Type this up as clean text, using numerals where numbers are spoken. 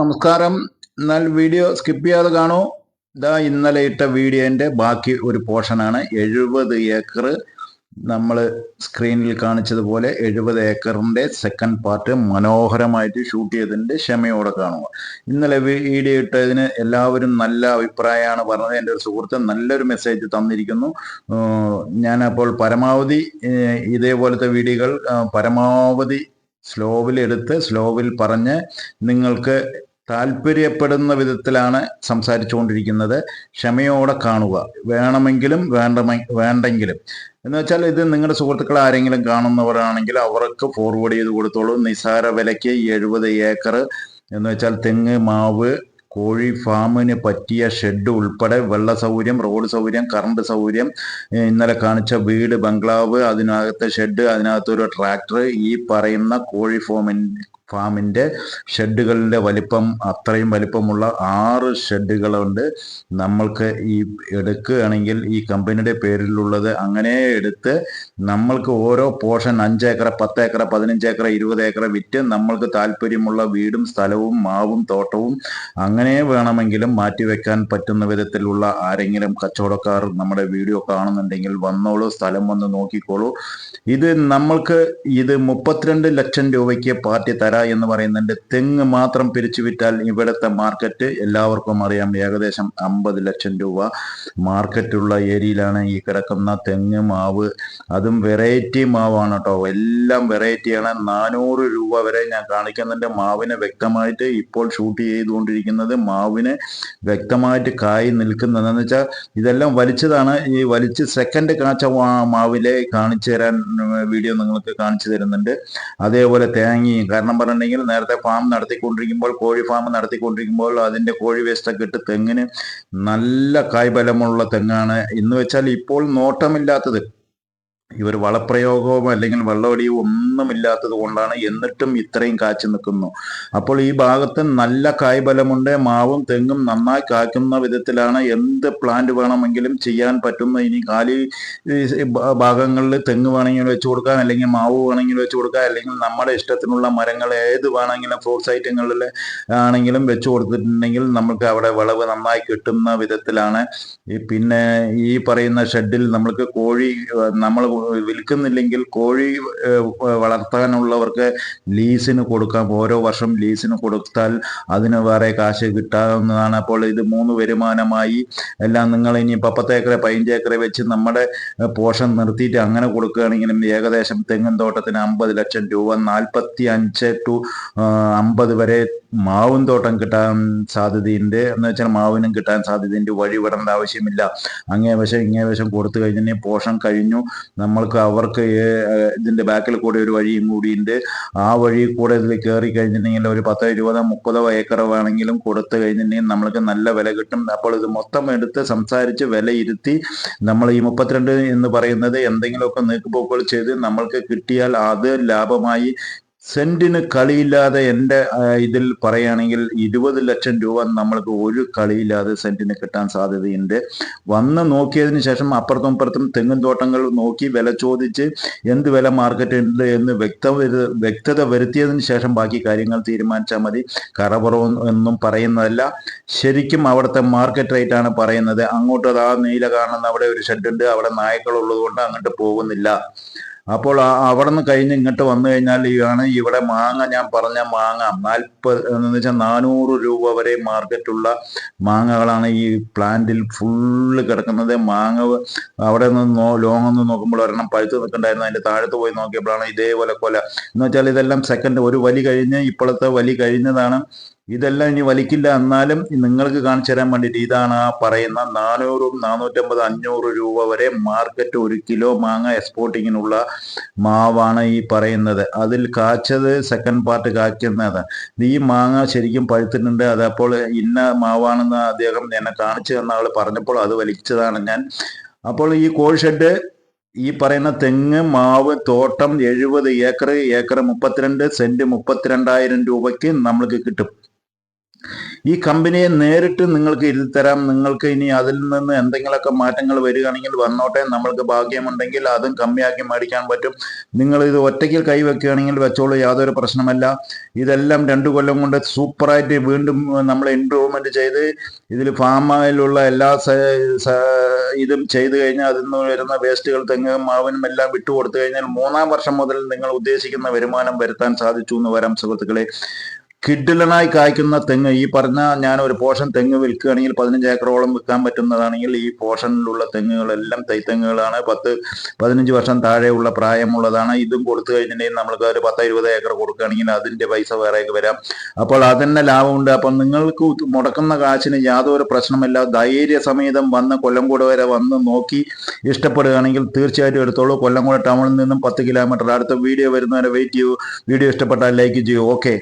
നമസ്കാരം. എന്നാൽ video skip ചെയ്യാതെ കാണൂ. ഇന്നലെ ഇട്ട വീഡിയോൻ്റെ ബാക്കി ഒരു പോർഷനാണ്. 70 ഏക്കർ നമ്മൾ സ്ക്രീനിൽ കാണിച്ചതുപോലെ 70 ഏക്കറിൻ്റെ സെക്കൻഡ് പാർട്ട് മനോഹരമായിട്ട് ഷൂട്ട് ചെയ്തതിൻ്റെ ക്ഷമയോടെ കാണുക. ഇന്നലെ വീഡിയോ ഇട്ടതിന് എല്ലാവരും നല്ല അഭിപ്രായമാണ് പറഞ്ഞത്. എൻ്റെ ഒരു സുഹൃത്ത് നല്ലൊരു മെസ്സേജ് തന്നിരിക്കുന്നു. ഞാനപ്പോൾ പരമാവധി ഇതേപോലത്തെ വീഡിയോകൾ പരമാവധി സ്ലോവിൽ പറഞ്ഞ് നിങ്ങൾക്ക് താല്പര്യപ്പെടുന്ന വിധത്തിലാണ് സംസാരിച്ചുകൊണ്ടിരിക്കുന്നത്. ക്ഷമയോടെ കാണുക. വേണമെങ്കിലും വേണ്ടെങ്കിലും എന്ന് വെച്ചാൽ ഇത് നിങ്ങളുടെ സുഹൃത്തുക്കൾ ആരെങ്കിലും കാണുന്നവരാണെങ്കിൽ അവർക്ക് ഫോർവേഡ് ചെയ്ത് കൊടുത്തോളൂ. നിസ്സാര വിലയ്ക്ക് 70 ഏക്കർ എന്ന് വെച്ചാൽ തെങ്ങ്, മാവ്, കോഴി ഫാമിന് പറ്റിയ ഷെഡ് ഉൾപ്പെടെ വെള്ള സൗകര്യം, റോഡ് സൗകര്യം, കറണ്ട് സൗകര്യം, ഇന്നലെ കാണിച്ച വീട്, ബംഗ്ലാവ്, അതിനകത്തെ ഷെഡ്, അതിനകത്തൊരു ട്രാക്ടർ, ഈ പറയുന്ന കോഴി ഫാമിൻ്റെ ഷെഡുകളുടെ വലിപ്പം, അത്രയും വലിപ്പമുള്ള 6 ഷെഡുകളുണ്ട്. നമ്മൾക്ക് ഈ എടുക്കുകയാണെങ്കിൽ ഈ കമ്പനിയുടെ പേരിലുള്ളത് അങ്ങനെ എടുത്ത് നമ്മൾക്ക് ഓരോ portion 5 acre, 10 acre, 15 acre, 20 acre വിറ്റ് നമ്മൾക്ക് താല്പര്യമുള്ള വീടും സ്ഥലവും മാവും തോട്ടവും അങ്ങനെ വേണമെങ്കിലും മാറ്റിവെക്കാൻ പറ്റുന്ന വിധത്തിലുള്ള ആരെങ്കിലും കച്ചവടക്കാർ നമ്മുടെ വീഡിയോ കാണുന്നുണ്ടെങ്കിൽ വന്നോളൂ, സ്ഥലം വന്ന് നോക്കിക്കോളൂ. ഇത് നമ്മൾക്ക് 32 ലക്ഷം രൂപയ്ക്ക് പാർട്ടി എന്ന് പറയുന്നുണ്ട്. തെങ്ങ് മാത്രം പിരിച്ചു വിറ്റാൽ ഇവിടുത്തെ മാർക്കറ്റ് എല്ലാവർക്കും അറിയാം, ഏകദേശം 50 ലക്ഷം രൂപ മാർക്കറ്റുള്ള ഏരിയയിലാണ് ഈ കിടക്കുന്ന തെങ്ങ്, മാവ്. അതും വെറൈറ്റി മാവാണ് കേട്ടോ, എല്ലാം വെറൈറ്റിയാണ്. 400 രൂപ വരെ ഞാൻ കാണിക്കുന്നുണ്ട്. മാവിനെ വ്യക്തമായിട്ട് ഇപ്പോൾ ഷൂട്ട് ചെയ്തുകൊണ്ടിരിക്കുന്നത് മാവിന് വ്യക്തമായിട്ട് കായ് നിൽക്കുന്നതെന്ന് വെച്ചാൽ ഇതെല്ലാം വലിച്ചതാണ്. ഈ വലിച്ച് സെക്കൻഡ് കാച്ച മാവിലെ കാണിച്ചു തരാൻ വീഡിയോ നിങ്ങൾക്ക് കാണിച്ചു തരുന്നുണ്ട്. അതേപോലെ തേങ്ങയും, കാരണം പറഞ്ഞിട്ടുണ്ടെങ്കിൽ നേരത്തെ ഫാം നടത്തിക്കൊണ്ടിരിക്കുമ്പോൾ, കോഴി ഫാം നടത്തിക്കൊണ്ടിരിക്കുമ്പോൾ അതിൻ്റെ കോഴി വേസ്റ്റൊക്കെ ഇട്ട് തെങ്ങിന് നല്ല കായ്ബലമുള്ള തെങ്ങാണ്. എന്ന് വെച്ചാൽ ഇപ്പോൾ നോട്ടമില്ലാത്തത്, ഇവർ വളപ്രയോഗവും അല്ലെങ്കിൽ വെള്ളമടിയും ഒന്നുമില്ലാത്തത് കൊണ്ടാണ്, എന്നിട്ടും ഇത്രയും കാച്ചു നിൽക്കുന്നു. അപ്പോൾ ഈ ഭാഗത്ത് നല്ല കായ്ബലമുണ്ട്. മാവും തെങ്ങും നന്നായി കായ്ക്കുന്ന വിധത്തിലാണ്. എന്ത് പ്ലാന്റ് വേണമെങ്കിലും ചെയ്യാൻ പറ്റുന്ന, ഇനി കാലി ഭാഗങ്ങളിൽ തെങ്ങ് വേണമെങ്കിൽ വെച്ച് കൊടുക്കാം, അല്ലെങ്കിൽ മാവ് വേണമെങ്കിൽ വെച്ച് കൊടുക്കാം, അല്ലെങ്കിൽ നമ്മുടെ ഇഷ്ടത്തിനുള്ള മരങ്ങൾ ഏത് വേണമെങ്കിലും ഫ്രൂട്ട്സ് ഐറ്റങ്ങളിൽ ആണെങ്കിലും വെച്ച് കൊടുത്തിട്ടുണ്ടെങ്കിൽ നമുക്ക് അവിടെ വിളവ് നന്നായി കിട്ടുന്ന വിധത്തിലാണ്. പിന്നെ ഈ പറയുന്ന ഷെഡിൽ നമ്മൾക്ക് കോഴി നമ്മൾ വിൽക്കുന്നില്ലെങ്കിൽ കോഴി വളർത്താനുള്ളവർക്ക് ലീസിന് കൊടുക്കാം. ഓരോ വർഷം ലീസിന് കൊടുത്താൽ അതിന് വേറെ കാശ് കിട്ടാവുന്നതാണ്. അപ്പോൾ ഇത് 3 വരുമാനമായി എല്ലാം നിങ്ങൾ ഇനി 10 ഏക്കർ 15 ഏക്കർ വെച്ച് നമ്മുടെ പോഷൻ നിർത്തിയിട്ട് അങ്ങനെ കൊടുക്കുകയാണെങ്കിലും ഏകദേശം തെങ്ങിൻ തോട്ടത്തിന് 50 ലക്ഷം രൂപ, 45 to 50 വരെ മാവും തോട്ടം കിട്ടാൻ സാധ്യതയുണ്ട്. എന്ന് വെച്ചാൽ മാവിനും കിട്ടാൻ സാധ്യതയുണ്ട്. വഴി വിടേണ്ട ആവശ്യമില്ല. അങ്ങേ വശം കൊടുത്തു കഴിഞ്ഞാൽ പോഷൻ കഴിഞ്ഞു. നമ്മൾക്ക് അവർക്ക് ഇതിൻ്റെ ബാക്കിൽ കൂടെ ഒരു വഴിയും കൂടിയുണ്ട്. ആ വഴി കൂടെ ഇതിൽ കയറി കഴിഞ്ഞിട്ടുണ്ടെങ്കിൽ ഒരു 10, 20, 30 ഏക്കർ വേണമെങ്കിലും കൊടുത്തു കഴിഞ്ഞിട്ടുണ്ടെങ്കിൽ നമ്മൾക്ക് നല്ല വില കിട്ടും. അപ്പോൾ ഇത് മൊത്തം എടുത്ത് സംസാരിച്ച് വിലയിരുത്തി നമ്മൾ ഈ 32 എന്ന് പറയുന്നത് എന്തെങ്കിലുമൊക്കെ നീക്കുപോക്കുകൾ ചെയ്ത് നമ്മൾക്ക് കിട്ടിയാൽ അത് ലാഭമായി. സെന്റിന് കളിയില്ലാതെ എൻ്റെ ഇതിൽ പറയുകയാണെങ്കിൽ 20 ലക്ഷം രൂപ നമ്മൾക്ക് ഒരു കളിയില്ലാതെ സെന്റിന് കിട്ടാൻ സാധ്യതയുണ്ട്. വന്ന് നോക്കിയതിന് ശേഷം അപ്പുറത്തും തെങ്ങും തോട്ടങ്ങൾ നോക്കി വില ചോദിച്ച് എന്ത് വില മാർക്കറ്റ് ഉണ്ട് എന്ന് വ്യക്തത വരുത്തിയതിന് ശേഷം ബാക്കി കാര്യങ്ങൾ തീരുമാനിച്ചാൽ മതി. കറപുറവും ഒന്നും പറയുന്നതല്ല, ശരിക്കും അവിടുത്തെ മാർക്കറ്റ് റേറ്റ് ആണ് പറയുന്നത്. അങ്ങോട്ട് ആ നീല കാണുന്ന അവിടെ ഒരു ഷെഡ് ഉണ്ട്, അവിടെ നായ്ക്കൾ ഉള്ളത് കൊണ്ട് അങ്ങോട്ട് പോകുന്നില്ല. അപ്പോൾ അവിടെ നിന്ന് കഴിഞ്ഞ് ഇങ്ങോട്ട് വന്നു കഴിഞ്ഞാൽ ഇവിടെ മാങ്ങ, ഞാൻ പറഞ്ഞ മാങ്ങ 40 എന്ന് വെച്ചാൽ 400 രൂപ വരെ മാർക്കറ്റുള്ള മാങ്ങകളാണ് ഈ പ്ലാന്റിൽ ഫുള്ള് കിടക്കുന്നത്. മാങ്ങ അവിടെ നിന്ന് ലോങ്ങൊന്ന് നോക്കുമ്പോൾ ഒരെണ്ണം പഴുത്ത് നിൽക്കണ്ടായിരുന്നു. അതിൻ്റെ താഴത്ത് പോയി നോക്കിയപ്പോഴാണ് ഇതേപോലെ കൊല. എന്ന് വെച്ചാൽ ഇതെല്ലാം സെക്കൻഡ് ഒരു വലി കഴിഞ്ഞ് ഇപ്പോഴത്തെ വലി കഴിഞ്ഞതാണ്. ഇതെല്ലാം ഇനി വലിക്കില്ല. എന്നാലും നിങ്ങൾക്ക് കാണിച്ചു തരാൻ വേണ്ടിയിട്ട് ഇതാണ് ആ പറയുന്ന 400, 450, 500 രൂപ വരെ മാർക്കറ്റ്. 1 കിലോ മാങ്ങ എക്സ്പോർട്ടിങ്ങിനുള്ള മാവാണ് ഈ പറയുന്നത്. അതിൽ കാച്ചത് സെക്കൻഡ് പാർട്ട് കായ്ക്കുന്നത്. ഈ മാങ്ങ ശരിക്കും പഴുത്തിട്ടുണ്ട്. അതപ്പോൾ ഇന്ന മാവാണെന്ന് അദ്ദേഹം എന്നെ കാണിച്ചു തന്ന ആൾ പറഞ്ഞപ്പോൾ അത് വലിച്ചതാണ് ഞാൻ. അപ്പോൾ ഈ കോഴി ഷെഡ്, ഈ പറയുന്ന തെങ്ങ്, മാവ് തോട്ടം 70 ഏക്കർ 32 സെന്റ് 32,000 രൂപയ്ക്ക് നമ്മൾക്ക് കിട്ടും. ഈ കമ്പനിയെ നേരിട്ട് നിങ്ങൾക്ക് ഇരുത്തി തരാം. നിങ്ങൾക്ക് ഇനി അതിൽ നിന്ന് എന്തെങ്കിലുമൊക്കെ മാറ്റങ്ങൾ വരികയാണെങ്കിൽ വന്നോട്ടെ. നമ്മൾക്ക് ഭാഗ്യമുണ്ടെങ്കിൽ അതും കമ്മിയാക്കി മേടിക്കാൻ പറ്റും. നിങ്ങൾ ഇത് ഒറ്റയ്ക്ക് കൈവെക്കുകയാണെങ്കിൽ വെച്ചോളൂ, യാതൊരു പ്രശ്നമല്ല. ഇതെല്ലാം 2 കൊല്ലം കൊണ്ട് സൂപ്പറായിട്ട് വീണ്ടും നമ്മൾ ഇംപ്രൂവ്മെന്റ് ചെയ്ത് ഇതിൽ ഫാം ഓയിലുള്ള എല്ലാ ഇതും ചെയ്തു കഴിഞ്ഞാൽ അതിൽ നിന്ന് വരുന്ന വേസ്റ്റുകൾ തെങ്ങും മാവിനും എല്ലാം വിട്ടുകൊടുത്തു കഴിഞ്ഞാൽ 3-ാം വർഷം മുതൽ നിങ്ങൾ ഉദ്ദേശിക്കുന്ന വരുമാനം വരുത്താൻ സാധിച്ചു എന്ന് വരാം സുഹൃത്തുക്കളെ. കിഡിലനായി കായ്ക്കുന്ന തെങ്ങ്, ഈ പറഞ്ഞ ഞാൻ ഒരു പോർഷൻ തെങ്ങ് വിൽക്കുകയാണെങ്കിൽ 15 ഏക്കറോളം വിൽക്കാൻ പറ്റുന്നതാണെങ്കിൽ ഈ പോർഷനിലുള്ള തെങ്ങുകളെല്ലാം തൈത്തെങ്ങുകളാണ്. 10-15 വർഷം താഴെയുള്ള പ്രായമുള്ളതാണ്. ഇതും കൊടുത്തു കഴിഞ്ഞിട്ടുണ്ടെങ്കിൽ നമ്മൾക്ക് ഒരു 10-20 ഏക്കർ കൊടുക്കുകയാണെങ്കിൽ അതിൻ്റെ പൈസ വേറെയൊക്കെ വരാം. അപ്പോൾ അതന്നെ ലാഭമുണ്ട്. അപ്പം നിങ്ങൾക്ക് മുടക്കുന്ന കാശിന് യാതൊരു പ്രശ്നമില്ല. ധൈര്യസമേതം വന്ന് കൊല്ലംകോട് വരെ വന്ന് നോക്കി ഇഷ്ടപ്പെടുകയാണെങ്കിൽ തീർച്ചയായിട്ടും എടുത്തോളൂ. കൊല്ലംകോട് ടൗണിൽ നിന്നും 10 കിലോമീറ്റർ. അടുത്ത വീഡിയോ വരുന്നവരെ വെയിറ്റ് ചെയ്യൂ. വീഡിയോ ഇഷ്ടപ്പെട്ടാൽ ലൈക്ക് ചെയ്യൂ. ഓക്കെ.